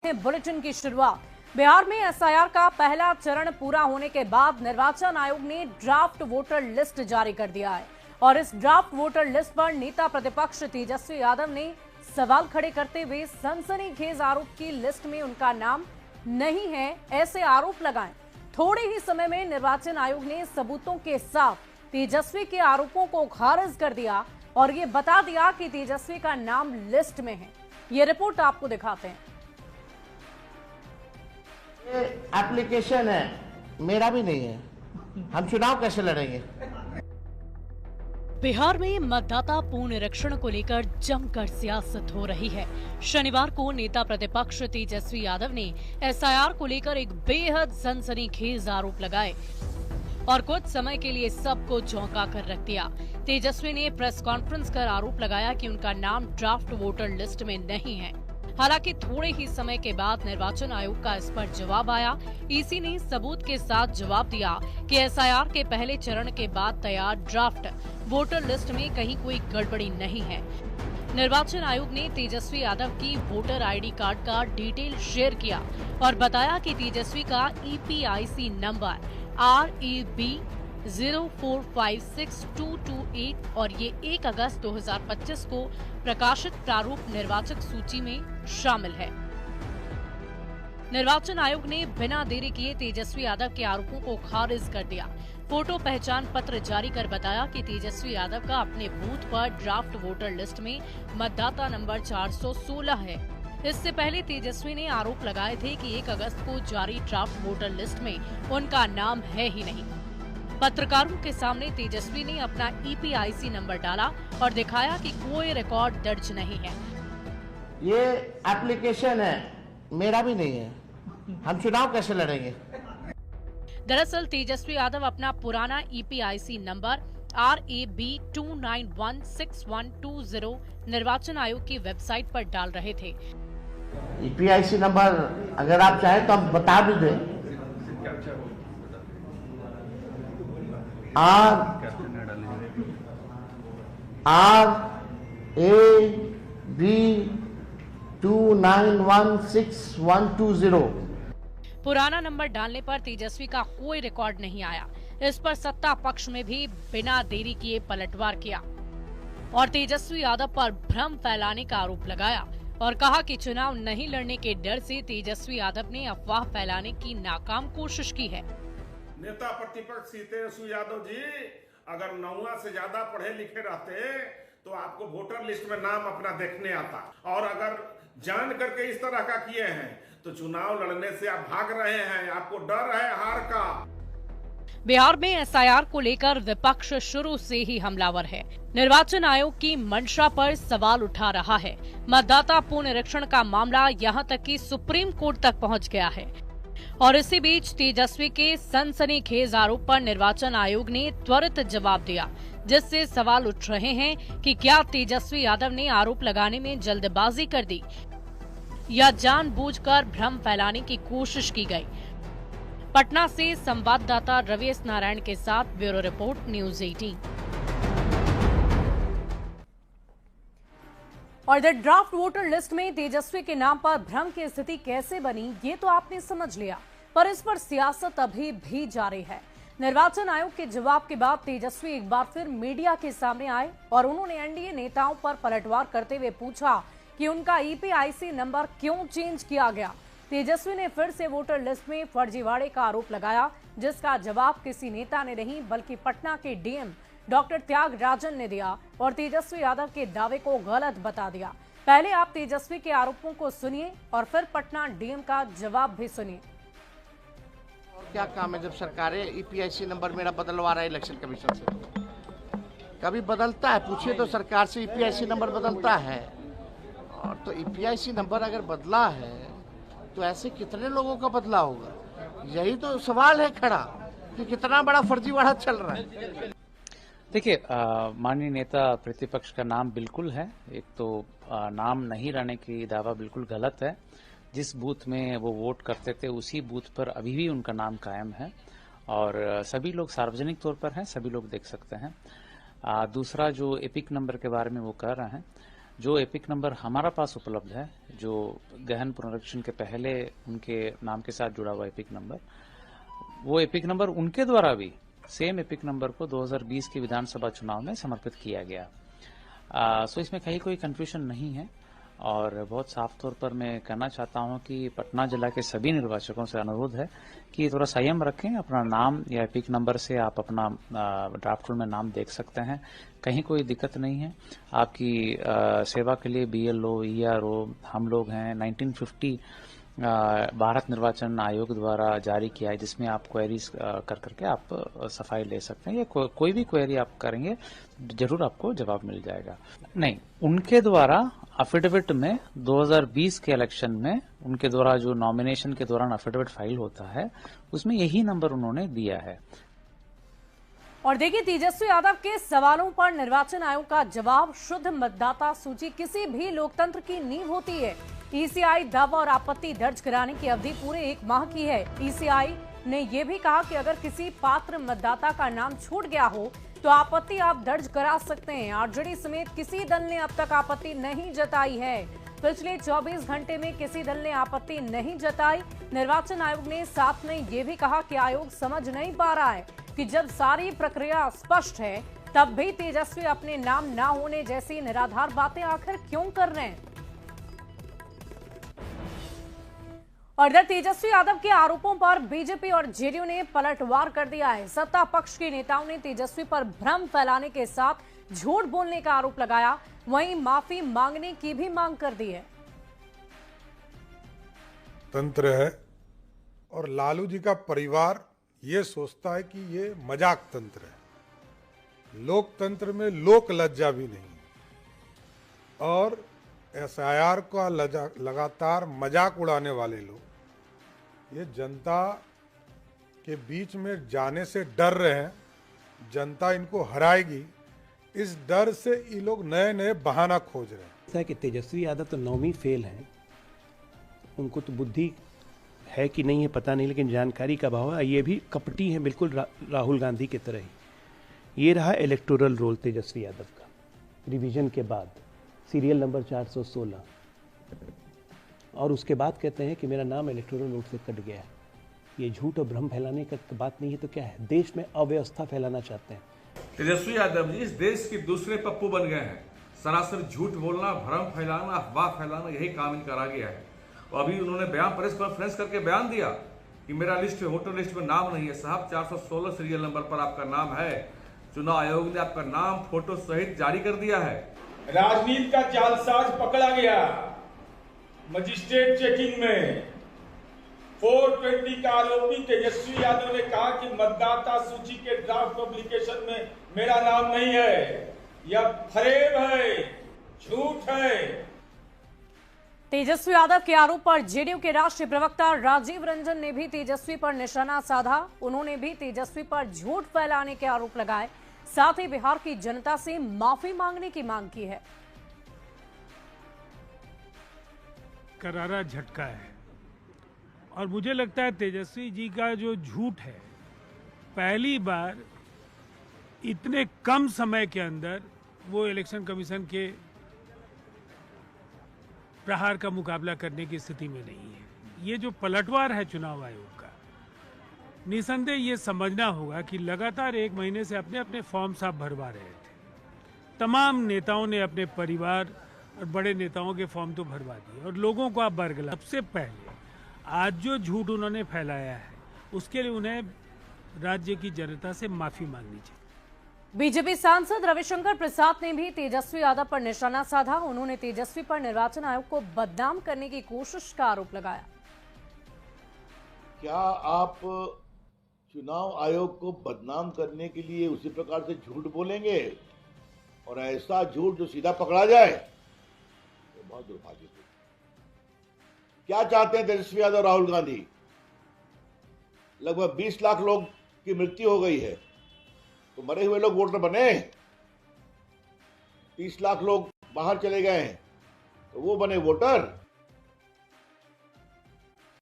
Bulletin की शुरुआत। बिहार में एसआईआर का पहला चरण पूरा होने के बाद निर्वाचन आयोग ने ड्राफ्ट वोटर लिस्ट जारी कर दिया है और इस ड्राफ्ट वोटर लिस्ट पर नेता प्रतिपक्ष तेजस्वी यादव ने सवाल खड़े करते हुए सनसनीखेज आरोप की लिस्ट में उनका नाम नहीं है ऐसे आरोप लगाए। थोड़े ही समय में निर्वाचन आयोग ने सबूतों के साथ तेजस्वी के आरोपों को खारिज कर दिया और ये बता दिया कि तेजस्वी का नाम लिस्ट में है। ये रिपोर्ट आपको दिखाते हैं। ये एप्लीकेशन है, मेरा भी नहीं है। हम चुनाव कैसे लड़ेंगे? बिहार में मतदाता पुनरीक्षण को लेकर जमकर सियासत हो रही है। शनिवार को नेता प्रतिपक्ष तेजस्वी यादव ने एसआईआर को लेकर एक बेहद सनसनीखेज आरोप लगाए और कुछ समय के लिए सबको चौंका कर रख दिया। तेजस्वी ने प्रेस कॉन्फ्रेंस कर आरोप लगाया कि उनका नाम ड्राफ्ट वोटर लिस्ट में नहीं है। हालांकि थोड़े ही समय के बाद निर्वाचन आयोग का इस पर जवाब आया। ईसी ने सबूत के साथ जवाब दिया कि एसआईआर के पहले चरण के बाद तैयार ड्राफ्ट वोटर लिस्ट में कहीं कोई गड़बड़ी नहीं है। निर्वाचन आयोग ने तेजस्वी यादव की वोटर आईडी कार्ड का डिटेल शेयर किया और बताया कि तेजस्वी का ईपीआईसी नंबर REB 0456228 और ये 1 अगस्त 2025 को प्रकाशित प्रारूप निर्वाचक सूची में शामिल है। निर्वाचन आयोग ने बिना देरी किए तेजस्वी यादव के आरोपों को खारिज कर दिया। फोटो पहचान पत्र जारी कर बताया कि तेजस्वी यादव का अपने बूथ पर ड्राफ्ट वोटर लिस्ट में मतदाता नंबर 416 है। इससे पहले तेजस्वी ने आरोप लगाए थे कि 1 अगस्त को जारी ड्राफ्ट वोटर लिस्ट में उनका नाम है ही नहीं। पत्रकारों के सामने तेजस्वी ने अपना ईपीआईसी नंबर डाला और दिखाया कि कोई रिकॉर्ड दर्ज नहीं है। ये एप्लीकेशन है, मेरा भी नहीं है। हम चुनाव कैसे लड़ेंगे? दरअसल तेजस्वी यादव अपना पुराना ईपीआईसी नंबर RAB 2916120 निर्वाचन आयोग की वेबसाइट पर डाल रहे थे। ईपीआईसी नंबर अगर आप चाहें तो हम बता भी दें। RAB 2916120। पुराना नंबर डालने पर तेजस्वी का कोई रिकॉर्ड नहीं आया। इस पर सत्ता पक्ष में भी बिना देरी किए पलटवार किया और तेजस्वी यादव पर भ्रम फैलाने का आरोप लगाया और कहा कि चुनाव नहीं लड़ने के डर से तेजस्वी यादव ने अफवाह फैलाने की नाकाम कोशिश की है। नेता प्रतिपक्ष तेजस्वी यादव जी अगर 9वां से ज्यादा पढ़े लिखे रहते तो आपको वोटर लिस्ट में नाम अपना देखने आता, और अगर जान करके इस तरह का किए हैं तो चुनाव लड़ने से आप भाग रहे हैं, आपको डर है हार का। बिहार में एसआईआर को लेकर विपक्ष शुरू से ही हमलावर है। निर्वाचन आयोग की मंशा पर सवाल उठा रहा है। मतदाता पुनरीक्षण का मामला यहां तक कि सुप्रीम कोर्ट तक पहुंच गया है और इसी बीच तेजस्वी के सनसनीखेज आरोप पर निर्वाचन आयोग ने त्वरित जवाब दिया, जिससे सवाल उठ रहे हैं कि क्या तेजस्वी यादव ने आरोप लगाने में जल्दबाजी कर दी या जानबूझकर भ्रम फैलाने की कोशिश की गई। पटना से संवाददाता रवीश नारायण के साथ ब्यूरो रिपोर्ट न्यूज़ 18। और द ड्राफ्ट वोटर लिस्ट में तेजस्वी के नाम पर भ्रम की स्थिति कैसे बनी, ये तो आपने समझ लिया, पर इस पर सियासत अभी भी जारी है। निर्वाचन आयोग के जवाब के बाद तेजस्वी एक बार फिर मीडिया के सामने आए और उन्होंने एनडीए नेताओं पर पलटवार करते हुए पूछा कि उनका ईपीआईसी नंबर क्यों चेंज किया गया। तेजस्वी ने फिर से वोटर लिस्ट में फर्जीवाड़े का आरोप लगाया, जिसका जवाब किसी नेता ने नहीं बल्कि पटना के डीएम डॉक्टर त्यागराजन ने दिया और तेजस्वी यादव के दावे को गलत बता दिया। पहले आप तेजस्वी के आरोपों को सुनिए और फिर पटना डीएम का जवाब भी सुनिए। और क्या काम है जब सरकारें ईपीआईसी नंबर मेरा बदलवा रहा है इलेक्शन कमीशन से? कभी बदलता है? पूछिए तो सरकार से। ईपीआईसी नंबर बदलता है, और तो ईपीआईसी नंबर अगर बदला है तो ऐसे कितने लोगों का बदला होगा? यही तो सवाल है खड़ा कि कितना बड़ा फर्जीवाड़ा चल रहा है। देखिए, माननीय नेता प्रतिपक्ष का नाम बिल्कुल है। एक तो नाम नहीं रहने की दावा बिल्कुल गलत है। जिस बूथ में वो वोट करते थे उसी बूथ पर अभी भी उनका नाम कायम है और सभी लोग सार्वजनिक तौर पर हैं, सभी लोग देख सकते हैं। दूसरा जो एपिक नंबर के बारे में वो कह रहे हैं, जो एपिक नंबर हमारा पास उपलब्ध है, जो गहन पुनरीक्षण के पहले उनके नाम के साथ जुड़ा हुआ एपिक नंबर, वो एपिक नंबर उनके द्वारा भी सेम एपिक नंबर को 2020 के विधानसभा चुनाव में समर्पित किया गया। सो इसमें कहीं कोई कंफ्यूजन नहीं है और बहुत साफ तौर पर मैं कहना चाहता हूं कि पटना जिला के सभी निर्वाचकों से अनुरोध है कि थोड़ा संयम रखें। अपना नाम या एपिक नंबर से आप अपना ड्राफ्ट रोल में नाम देख सकते हैं, कहीं कोई दिक्कत नहीं है। आपकी सेवा के लिए BLO, ERO हम लोग हैं। 1950 भारत निर्वाचन आयोग द्वारा जारी किया है, जिसमें आप क्वेरीज कर करके आप सफाई ले सकते हैं। या कोई भी क्वेरी आप करेंगे जरूर आपको जवाब मिल जाएगा। नहीं, उनके द्वारा अफिडेविट में 2020 के इलेक्शन में उनके द्वारा जो नॉमिनेशन के दौरान अफिडेविट फाइल होता है, उसमें यही नंबर उन्होंने दिया है। और देखिए, तेजस्वी यादव के सवालों पर निर्वाचन आयोग का जवाब, शुद्ध मतदाता सूची किसी भी लोकतंत्र की नींव होती है। ECI दावा और आपत्ति दर्ज कराने की अवधि पूरे 1 माह की है। ECI ने यह भी कहा कि अगर किसी पात्र मतदाता का नाम छूट गया हो तो आपत्ति आप दर्ज करा सकते हैं। आरजेडी समेत किसी दल ने अब तक आपत्ति नहीं जताई है। पिछले 24 घंटे में किसी दल ने आपत्ति नहीं जताई। निर्वाचन आयोग ने साथ में यह भी कहा कि आयोग समझ नहीं पा रहा है कि जब सारी प्रक्रिया स्पष्ट है तब भी तेजस्वी अपने नाम ना होने जैसी निराधार बातें आखिर क्यों कर रहे हैं। और इधर तेजस्वी यादव के आरोपों पर बीजेपी और जेडीयू ने पलटवार कर दिया है। सत्ता पक्ष के नेताओं ने तेजस्वी पर भ्रम फैलाने के साथ झूठ बोलने का आरोप लगाया, वहीं माफी मांगने की भी मांग कर दी है। तंत्र है और लालू जी का परिवार ये सोचता है कि ये मजाक तंत्र है। लोकतंत्र में लोक लज्जा भी नहीं और SIR का लगातार मजाक उड़ाने वाले लोग ये जनता के बीच में जाने से डर रहे हैं। जनता इनको हराएगी, इस डर से ये लोग नए नए बहाना खोज रहे हैं। ऐसा कि तेजस्वी यादव तो 9वीं फेल हैं, उनको तो बुद्धि है कि नहीं है पता नहीं, लेकिन जानकारी का अभाव है। ये भी कपटी है बिल्कुल राहुल गांधी की तरह ही। ये रहा इलेक्टोरल रोल तेजस्वी यादव का रिवीजन के बाद, सीरियल नंबर 416, और उसके बाद कहते हैं कि मेरा नाम इलेक्टोरल रोल से कट गया है। ये झूठ और भ्रम फैलाने का बात नहीं है तो क्या है? देश में अव्यवस्था फैलाना चाहते हैं। तेजस्वी यादव जी इस देश के दूसरे पप्पू बन गए हैं। सरासर झूठ बोलना, भ्रम फैलाना, अफवाह फैलाना, यही काम इनका रह गया है। और अभी उन्होंने बयान प्रेस कॉन्फ्रेंस करके बयान दिया कि मेरा लिस्ट वोटर लिस्ट में नाम नहीं है। साहब 416 सीरियल नंबर पर आपका नाम है। चुनाव आयोग ने आपका नाम फोटो सहित जारी कर दिया है। राजनीति का जालसाज पकड़ा गया मजिस्ट्रेट चेकिंग में। 420 का आरोपी तेजस्वी यादव ने कहा कि मतदाता सूची के ड्राफ्ट पब्लिकेशन में मेरा नाम नहीं है। यह फरेब है, झूठ है। तेजस्वी यादव के आरोप पर जेडीयू के राष्ट्रीय प्रवक्ता राजीव रंजन ने भी तेजस्वी पर निशाना साधा। उन्होंने भी तेजस्वी पर झूठ फैलाने के आरोप लगाए, साथ ही बिहार की जनता से माफी मांगने की मांग की है। करारा झटका है और मुझे लगता है तेजस्वी जी का जो झूठ है, पहली बार इतने कम समय के अंदर वो इलेक्शन कमीशन के प्रहार का मुकाबला करने की स्थिति में नहीं है। ये जो पलटवार है चुनाव आयोग का, निसंदेह ये समझना होगा कि लगातार 1 महीने से अपने अपने फॉर्म साहब भरवा रहे थे। तमाम नेताओं ने अपने परिवार और बड़े नेताओं के फॉर्म तो भरवा दिए और लोगों को आप बरगला। सबसे पहले आज जो झूठ उन्होंने फैलाया है उसके लिए उन्हें राज्य की जनता से माफी मांगनी चाहिए। बीजेपी सांसद रविशंकर प्रसाद ने भी तेजस्वी यादव पर निशाना साधा। उन्होंने तेजस्वी पर निर्वाचन आयोग को बदनाम करने की कोशिश का आरोप लगाया। क्या आप चुनाव आयोग को बदनाम करने के लिए उसी प्रकार से झूठ बोलेंगे और ऐसा झूठ जो सीधा पकड़ा जाए तो बहुत दुर्भाग्यपूर्ण। क्या चाहते हैं तेजस्वी यादव, राहुल गांधी? लगभग 20 लाख लोग की मृत्यु हो गई है तो मरे हुए लोग वोटर बने। 30 लाख लोग बाहर चले गए हैं तो वो बने वोटर।